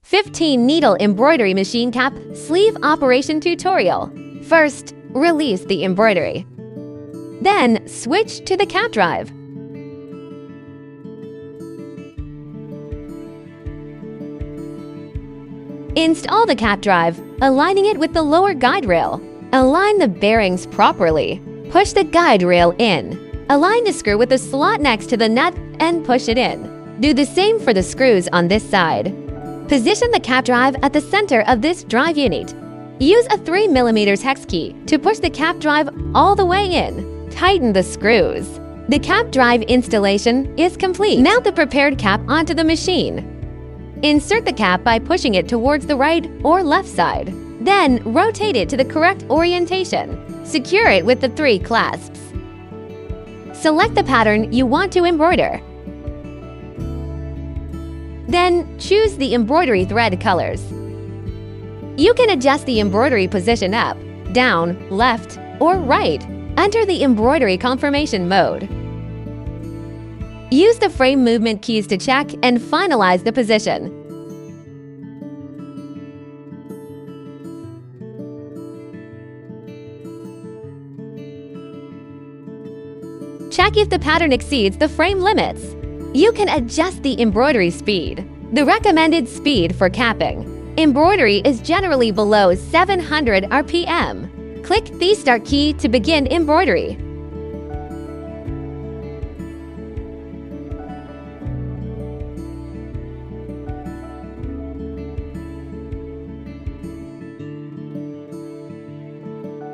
15 needle embroidery machine cap sleeve operation tutorial. First, release the embroidery. Then, switch to the cap drive. Install the cap drive, aligning it with the lower guide rail. Align the bearings properly. Push the guide rail in. Align the screw with the slot next to the nut and push it in. Do the same for the screws on this side. Position the cap drive at the center of this drive unit. Use a 3mm hex key to push the cap drive all the way in. Tighten the screws. The cap drive installation is complete. Mount the prepared cap onto the machine. Insert the cap by pushing it towards the right or left side. Then rotate it to the correct orientation. Secure it with the 3 clasps. Select the pattern you want to embroider. Then choose the embroidery thread colors. You can adjust the embroidery position up, down, left, or right. Enter the embroidery confirmation mode. Use the frame movement keys to check and finalize the position. Check if the pattern exceeds the frame limits. You can adjust the embroidery speed. The recommended speed for capping. Embroidery is generally below 700 RPM. Click the Start key to begin embroidery.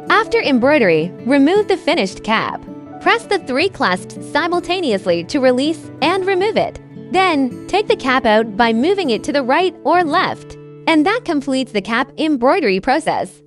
After embroidery, remove the finished cap. Press the 3 clasps simultaneously to release and remove it. Then, take the cap out by moving it to the right or left. And that completes the cap embroidery process.